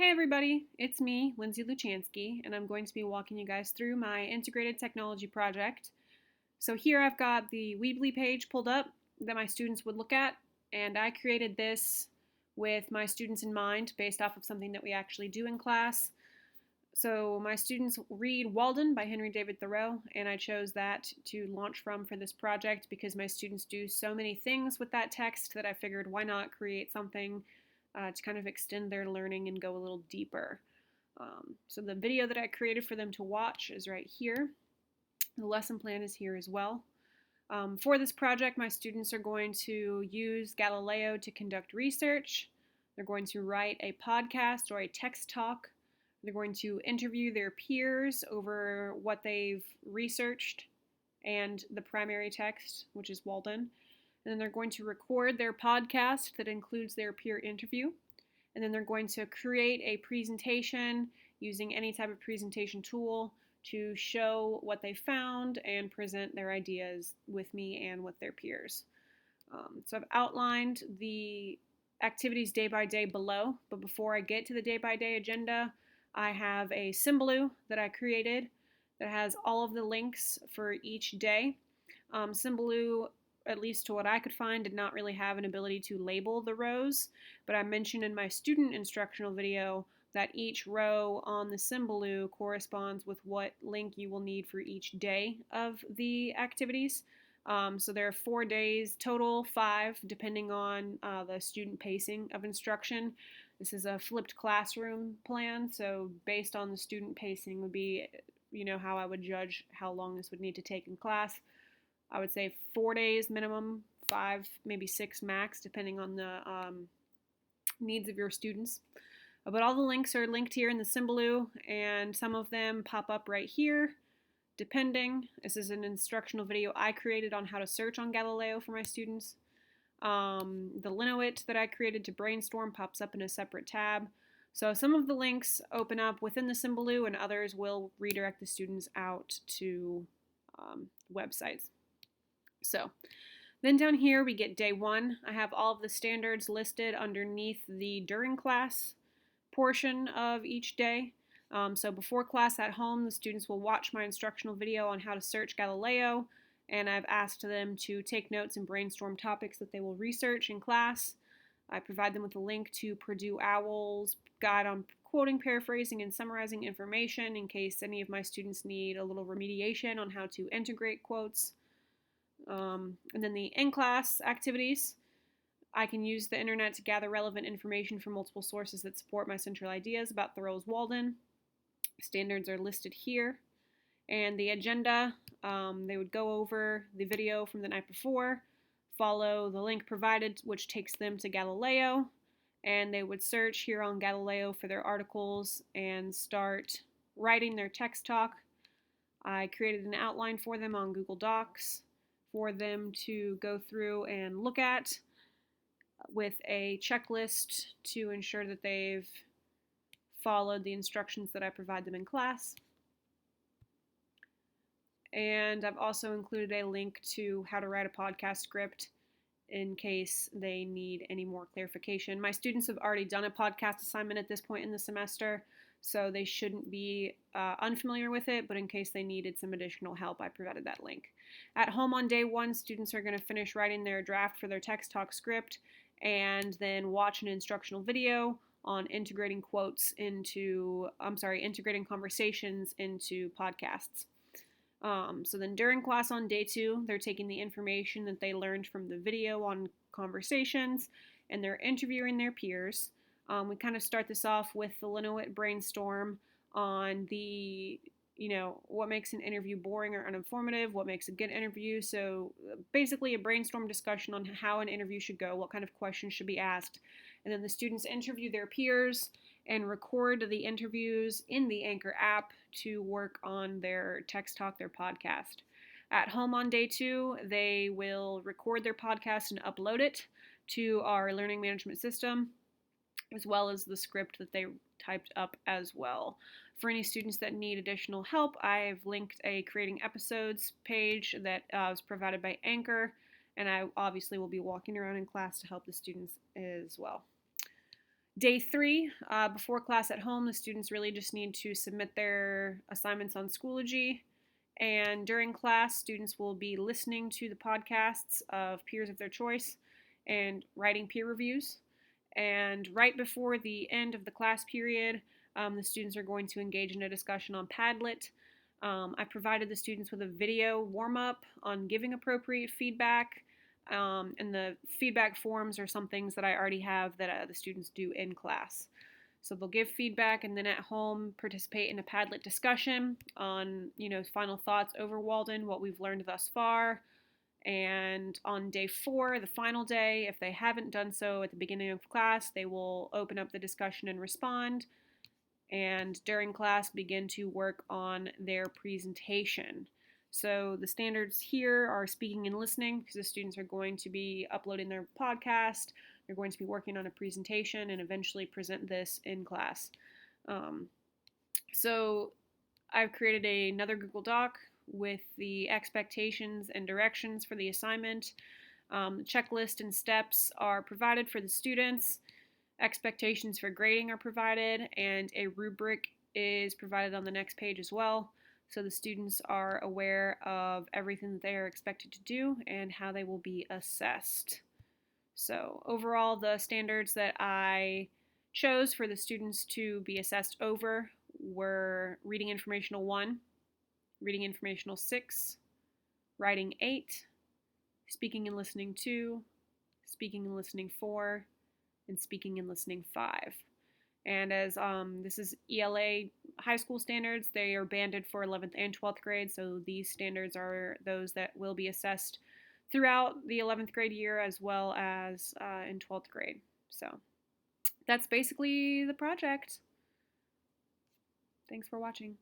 Hey everybody, it's me, Lindsay Luchansky, and I'm going to be walking you guys through my integrated technology project. So here I've got the Weebly page pulled up that my students would look at, and I created this with my students in mind based off of something that we actually do in class. So my students read Walden by Henry David Thoreau, and I chose that to launch from for this project because my students do so many things with that text that I figured why not create something to kind of extend their learning and go a little deeper. So the video that I created for them to watch is right here. The lesson plan is here as well. For this project, my students are going to use Galileo to conduct research. They're going to write a podcast or a text talk. They're going to interview their peers over what they've researched and the primary text, which is Walden. And then they're going to record their podcast that includes their peer interview. And then they're going to create a presentation using any type of presentation tool to show what they found and present their ideas with me and with their peers. So I've outlined the activities day by day below, but before I get to the day by day agenda, I have a Symbaloo that I created that has all of the links for each day. Symbaloo, at least to what I could find, did not really have an ability to label the rows, but I mentioned in my student instructional video that each row on the Symbaloo corresponds with what link you will need for each day of the activities. So there are 4 days total, 5 depending on the student pacing of instruction. This is a flipped classroom plan, so based on the student pacing would be, how I would judge how long this would need to take in class. I would say 4 days minimum, 5, maybe 6 max, depending on the needs of your students. But all the links are linked here in the Symbaloo, and some of them pop up right here, depending. This is an instructional video I created on how to search on Galileo for my students. The Linowit that I created to brainstorm pops up in a separate tab. So some of the links open up within the Symbaloo, and others will redirect the students out to websites. So then down here we get day 1. I have all of the standards listed underneath the during class portion of each day. So before class at home, the students will watch my instructional video on how to search Galileo, and I've asked them to take notes and brainstorm topics that they will research in class. I provide them with a link to Purdue OWL's guide on quoting, paraphrasing, and summarizing information in case any of my students need a little remediation on how to integrate quotes. And then the in-class activities. I can use the internet to gather relevant information from multiple sources that support my central ideas about Thoreau's Walden. Standards are listed here. And the agenda, they would go over the video from the night before, follow the link provided, which takes them to Galileo, and they would search here on Galileo for their articles and start writing their text talk. I created an outline for them on Google Docs for them to go through and look at with a checklist to ensure that they've followed the instructions that I provide them in class. And I've also included a link to how to write a podcast script in case they need any more clarification. My students have already done a podcast assignment at this point in the semester, so they shouldn't be unfamiliar with it, but in case they needed some additional help, I provided that link. At home on day 1, students are going to finish writing their draft for their text talk script and then watch an instructional video on integrating integrating conversations into podcasts. So then during class on day 2, they're taking the information that they learned from the video on conversations and they're interviewing their peers. We kind of start this off with the Linowit brainstorm on the, what makes an interview boring or uninformative, what makes a good interview. So basically a brainstorm discussion on how an interview should go, what kind of questions should be asked. And then the students interview their peers and record the interviews in the Anchor app to work on their text talk, their podcast. At home on day 2, they will record their podcast and upload it to our learning management system, as well as the script that they typed up as well. For any students that need additional help, I've linked a creating episodes page that was provided by Anchor, and I obviously will be walking around in class to help the students as well. Day 3, before class at home, the students really just need to submit their assignments on Schoology. And during class, students will be listening to the podcasts of peers of their choice and writing peer reviews. And right before the end of the class period, the students are going to engage in a discussion on Padlet. I provided the students with a video warm-up on giving appropriate feedback, and the feedback forms are some things that I already have that the students do in class. So they'll give feedback and then at home participate in a Padlet discussion on, final thoughts over Walden, what we've learned thus far. And on day 4, the final day, if they haven't done so at the beginning of class, they will open up the discussion and respond. And during class, begin to work on their presentation. So the standards here are speaking and listening because the students are going to be uploading their podcast. They're going to be working on a presentation and eventually present this in class. So I've created another Google Doc with the expectations and directions for the assignment. Checklist and steps are provided for the students. Expectations for grading are provided, and a rubric is provided on the next page as well. So the students are aware of everything that they are expected to do and how they will be assessed. So overall, the standards that I chose for the students to be assessed over were Reading Informational 1, Reading Informational 6, Writing 8, Speaking and Listening 2, Speaking and Listening 4, and Speaking and Listening 5. And as this is ELA high school standards, they are banded for 11th and 12th grade, so these standards are those that will be assessed throughout the 11th grade year as well as in 12th grade. So that's basically the project. Thanks for watching.